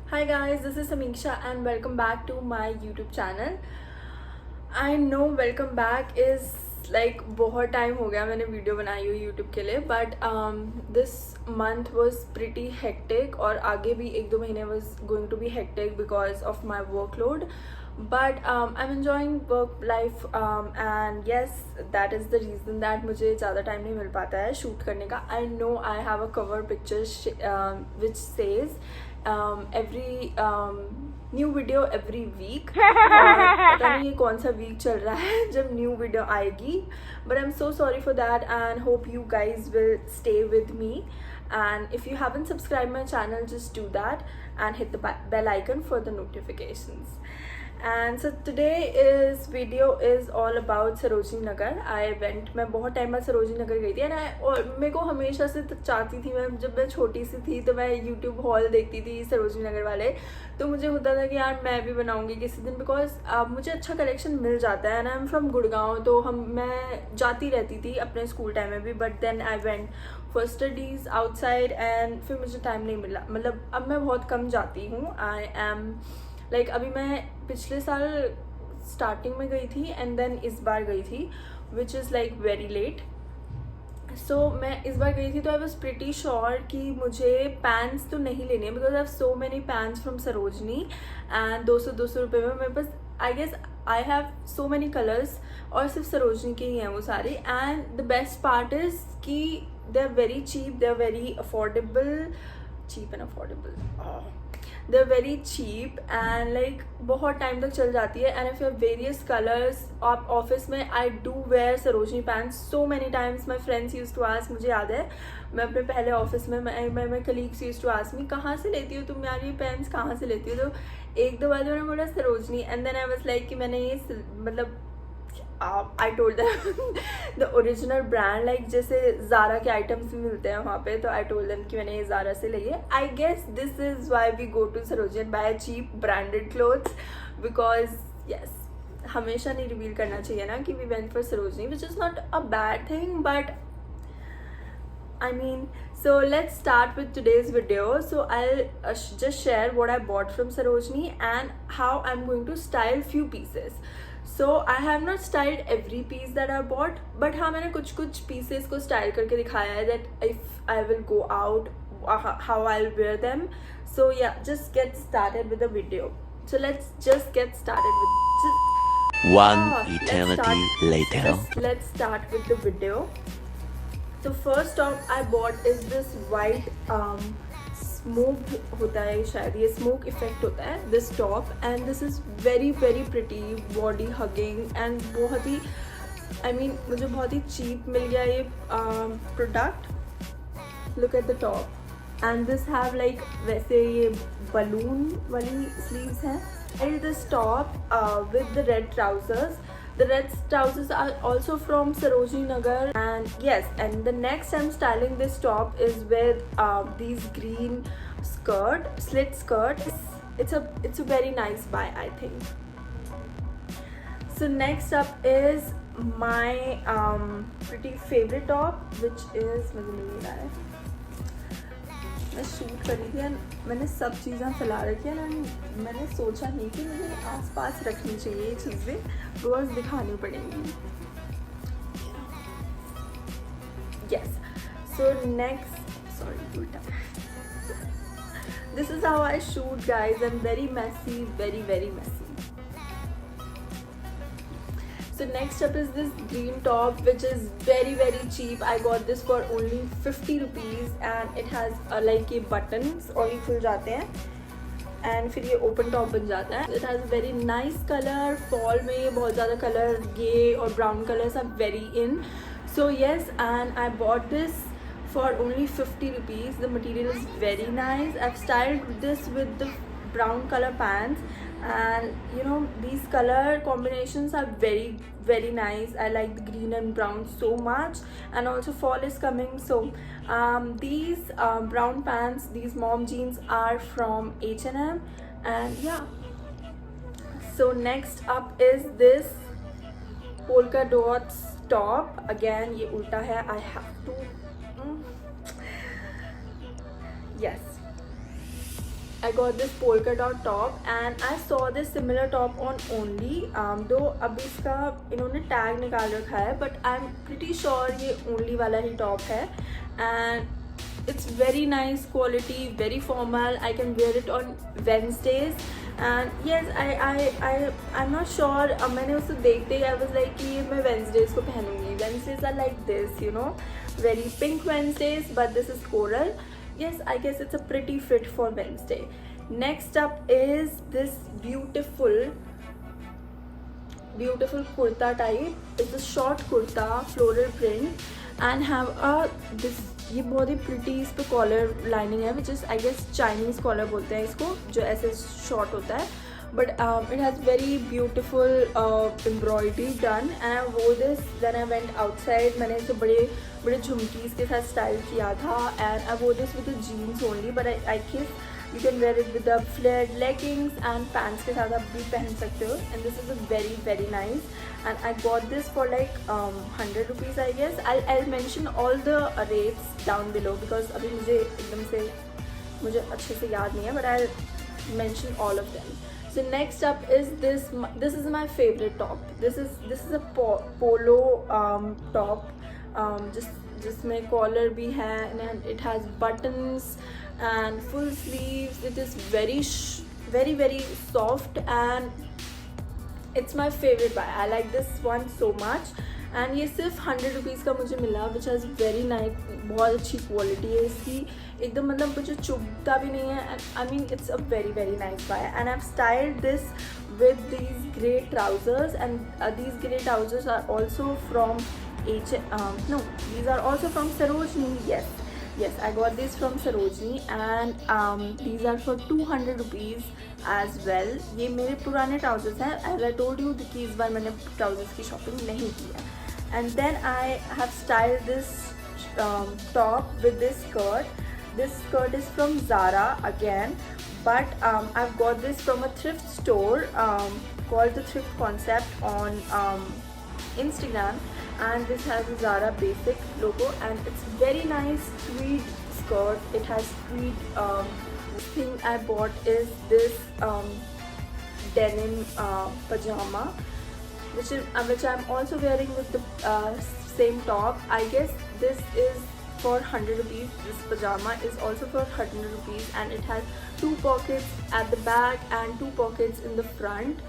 Hi guys, this is Samiksha and welcome back to my YouTube channel. I know welcome back is like बहुत time हो गया मैंने video बनाई हुई YouTube के लिए but this month was pretty hectic और आगे भी 1-2 महीने was going to be hectic because of my workload. But I'm enjoying work life and yes, that is the reason that मुझे ज़्यादा टाइम नहीं मिल पाता है शूट करने का. I know I have a cover picture which says every new video every week. पता नहीं ये कौन सा वीक चल रहा है जब न्यू वीडियो आएगी, but I am so sorry for that and hope you guys will stay with me. And if you haven't subscribed my channel, just do that and hit the bell icon for the notifications. And so today's video is all about Sarojini Nagar. I went, मैं बहुत time बाद सरोजनी नगर गई थी और मेरे को हमेशा से चाहती थी, मैं जब मैं छोटी सी थी तो मैं YouTube हॉल देखती थी सरोजनी नगर वाले, तो मुझे होता था कि यार मैं भी बनाऊंगी किसी दिन बिकॉज मुझे अच्छा कलेक्शन मिल जाता है and I am from Gurgaon, तो मैं जाती रहती थी अपने स्कूल टाइम में भी. But then I went for studies outside and फिर मुझे टाइम नहीं मिला. मतलब अब मैं बहुत कम जाती हूँ. आई एम लाइक अभी मैं पिछले साल स्टार्टिंग में गई थी एंड देन इस बार गई थी which is like very late. So मैं इस बार गई थी तो आई वॉज प्रिटी श्योर कि मुझे पैंट्स तो नहीं लेने because I have so many pants from Sarojini and 200 रुपये में मेरे पास I guess I have so many colours और सिर्फ सरोजनी के ही हैं वो सारे. And the best part is कि they are very cheap, they are very affordable, cheap and affordable, they are very cheap and like बहुत टाइम तक चल जाती है. And if you have various colours, आप ऑफिस में I do wear Sarojini pants so many times. My friends use to ask, मुझे याद है मैं अपने पहले ऑफिस में मैं colleagues use to ask me कहाँ से लेती हो तुम यार ये पैंट्स कहाँ से लेती हो. तो 1-2 बार मैंने बोला Sarojini and then I was like कि मैंने ये मतलब I told them the original brand, like जैसे ज़ारा के आइटम्स भी मिलते हैं वहाँ पे, तो आई टोल्ड देम कि मैंने ये ज़ारा से ली है. I guess this is why we go to Sarojini and buy cheap branded clothes because yes, हमेशा नहीं रिवील करना चाहिए ना कि we went for Sarojini, which is not a bad thing. But I mean, so let's start with today's video. So I'll just share what I bought from Sarojini and how I'm going to style few pieces. So I have not styled every piece that I bought, but हाँ मैंने कुछ pieces को style करके दिखाया है that if I will go out, how I'll wear them. So yeah, just get started with the video. So let's just get started with One eternity later. Let's start with the video. तो first top I bought is this white smoke होता है, शायद ये smoke effect होता है this top and this is very very pretty, body hugging and बहुत ही I mean मुझे बहुत ही चीप मिल गया ये product. Look at the top and this have like वैसे ये बलून वाली स्लीव्स हैं. And this top with the red trousers. The red trousers are also from Sarojini Nagar, and yes, and the next I'm styling this top is with these green skirt, slit skirt. It's a very nice buy, I think. So next up is my pretty favorite top, which is मुझे मिल रहा है. मैं shoot कर रही थी, मैंने सब चीज़ें फैला रखी हैं ना, मैंने सोचा नहीं कि मुझे आसपास रखनी चाहिए ये चीज़ें, रोज़ दिखानी पड़ेंगी. यस, सो नेक्स्ट, सॉरी उल्टा, this is how I shoot guys. I am very messy, very very messy. So next up is this green top which is very very cheap. I got this for only 50 rupees and it has like ये buttons और ये खुल जाते हैं and फिर ये open top बन जाता है. It has a very nice color. Fall में ये बहुत ज़्यादा color grey और brown colors are very in. So yes, and I bought this for only 50 rupees. The material is very nice. I've styled this with the brown color pants and you know these color combinations are very very nice. I like the green and brown so much and also fall is coming, so these brown pants, these mom jeans are from H&M and yeah. So next up is this polka dots top. Again ये उल्टा है, I have to yes. I got this polka dot top and I saw this similar top on Only. Though अभी इसका इन्होंने tag निकाल रखा है, but I'm pretty sure ये Only वाला ही टॉप है and it's very nice quality, very formal. I can wear it on Wednesdays and yes, I'm not sure. मैंने उसे देखते ही I was like कि मैं Wednesdays को पहनूंगी. Wednesdays are like this, you know, very pink Wednesdays, but this is coral. Yes, I guess it's a pretty fit for Wednesday. Next up is this beautiful kurta type. It's a short kurta, floral print, and have a this ये बहुत ही pretty इस पे collar lining है, which is I guess Chinese collar बोलते हैं इसको, जो ऐसे short होता है. But it has very beautiful embroidery done and I wore this when I went outside. मैंने इसे बड़े झुमकीज़ के साथ स्टाइल किया था and I wore this with the jeans only, but I guess you can wear it with the flared leggings and pants के साथ आप भी पहन सकते हो. And this is a very nice and I got this for like 100 rupees I guess. I'll mention all the rates down below because अभी मुझे एकदम से मुझे अच्छे से याद नहीं है, but I'll mention all of them. So next up is this is my favorite top. This is a polo top, जिसमें collar भी है and it has buttons and full sleeves. It is very soft and it's my favorite buy. I like this one so much and ये सिर्फ 100 rupees का मुझे मिला, which has very nice, बहुत अच्छी क्वालिटी है इसकी, एकदम मतलब मुझे चुभता भी नहीं है. I mean it's a very nice buy and I've styled this with these grey trousers and these grey trousers are also from these are also from Sarojini. Yes, I got these from Sarojini and these are for 200 rupees as well. ये मेरे पुराने trousers हैं, as I told you कि इस बार मैंने trousers की shopping नहीं की है. And then I have styled this top with this skirt. This skirt is from Zara again, but I've got this from a thrift store called the Thrift Concept on Instagram, and this has a Zara basic logo and it's very nice tweed skirt. It has tweed. This thing I bought is this denim pajama, which I'm also wearing with the same top. I guess this is for 100 rupees. This pajama is also for 100 rupees and it has 2 pockets at the back and 2 pockets in the front.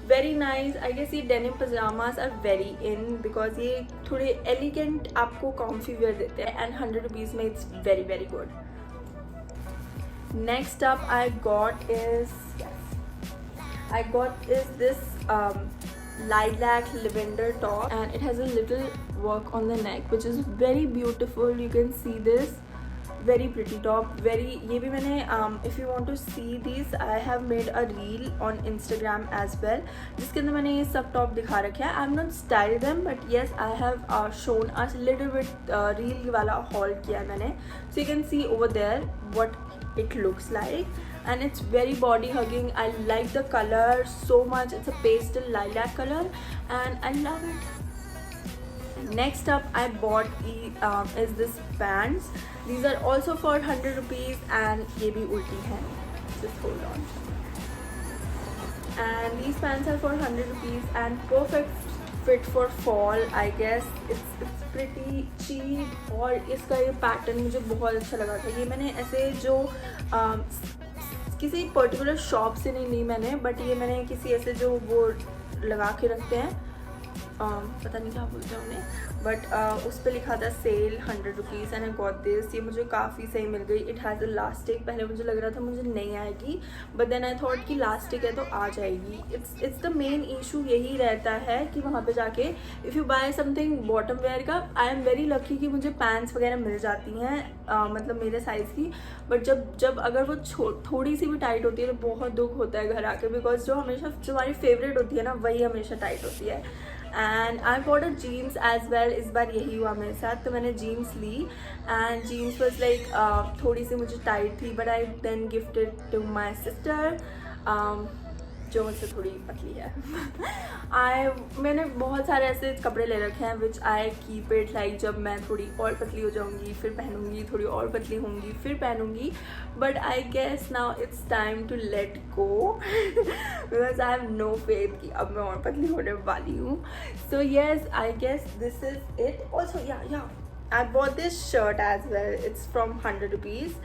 Very nice. I guess ये denim pajamas are very in because ये थोड़े elegant आपको comfy wear देते हैं and 100 rupees में it's very good. Next up I got is this lilac lavender top and it has a little work on the neck which is very beautiful. You can see this, very pretty top. ये भी मैंने if you want to see these, I have made a reel on Instagram as well जिसके अंदर मैंने ये सब top दिखा रखे हैं. I have not styled them but yes, I have shown a little bit reel वाला haul किया है मैंने, so you can see over there what it looks like and it's very body hugging. I like the color so much. It's a pastel lilac color and I love it. Next up I bought is this pants. These are also for 100 rupees and ये भी उल्टी है. Just hold on. And these pants are for 100 rupees and perfect fit for fall. I guess it's pretty cheap और इसका ये pattern मुझे बहुत अच्छा लगा था. ये मैंने ऐसे जो किसी पर्टिकुलर शॉप से नहीं ली मैंने, बट ये मैंने किसी ऐसे जो वो लगा के रखते हैं, पता नहीं क्या बोलते हैं उन्हें, बट उस पर लिखा था sale 100 rupees and I got this. ये मुझे काफ़ी सही मिल गई. It has a elastic. पहले मुझे लग रहा था मुझे नहीं आएगी, बट देन आई थॉट कि लास्टिक है तो आ जाएगी. इट्स द मेन इशू यही रहता है कि वहाँ पे जाके if you buy something bottom wear का, आई एम वेरी लकी कि मुझे पैंट्स वगैरह मिल जाती हैं मतलब मेरे साइज़ की, बट जब अगर वो थोड़ी सी भी टाइट होती है तो बहुत दुख होता है घर आके, बिकॉज जो हमारी फेवरेट होती है ना वही हमेशा टाइट होती है. And I bought a jeans as well. इस बार यही हुआ मेरे साथ, तो मैंने जीन्स ली एंड जीन्स वॉज लाइक थोड़ी सी मुझे टाइट थी, but I then gifted to my sister. जो मुझसे थोड़ी पतली है. मैंने बहुत सारे ऐसे कपड़े ले रखे हैं विच आई कीप इट लाइक जब मैं थोड़ी और पतली हो जाऊँगी फिर पहनूँगी, थोड़ी और पतली होंगी फिर पहनूँगी. But I guess now it's time to let go because I have no faith कि अब मैं और पतली होने वाली हूँ. So yes, I guess this is it. Also yeah I bought this shirt as well. It's from 100 rupees.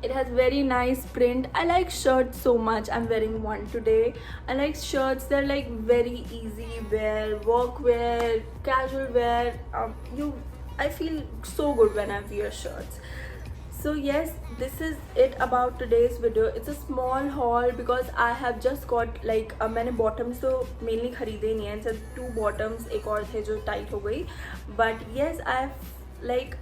It has very nice print. I like shirts so much. I'm wearing one today. I like shirts. They're like very easy wear, work wear, casual wear. I feel so good when I wear shirts. So yes, this is it about today's video. It's a small haul because I have just got like मैंने bottoms तो mainly खरीदे नहीं हैं. सिर्फ 2 bottoms, एक और थे जो tight हो गई. But yes, I've like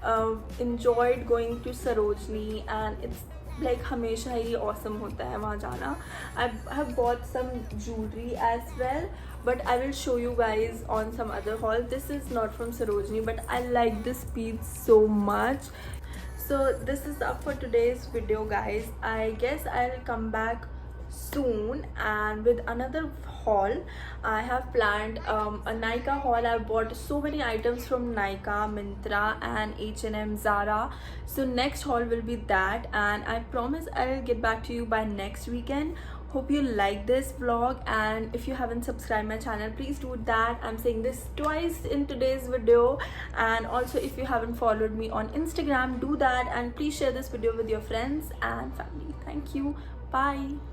enjoyed going to Sarojini and it's like हमेशा ही awesome होता है वहाँ जाना. I have bought some jewelry as well, but I will show you guys on some other haul. This is not from Sarojini, but I like this piece so much. So this is up for today's video, guys. I guess I'll come back soon and with another haul. I have planned a Nykaa haul. I've bought so many items from Nykaa, Myntra and H&M, Zara. So next haul will be that, and I promise I'll get back to you by next weekend. Hope you like this vlog, and if you haven't subscribed my channel, please do that. I'm saying this twice in today's video. And also, if you haven't followed me on Instagram, do that, and please share this video with your friends and family. Thank you. Bye.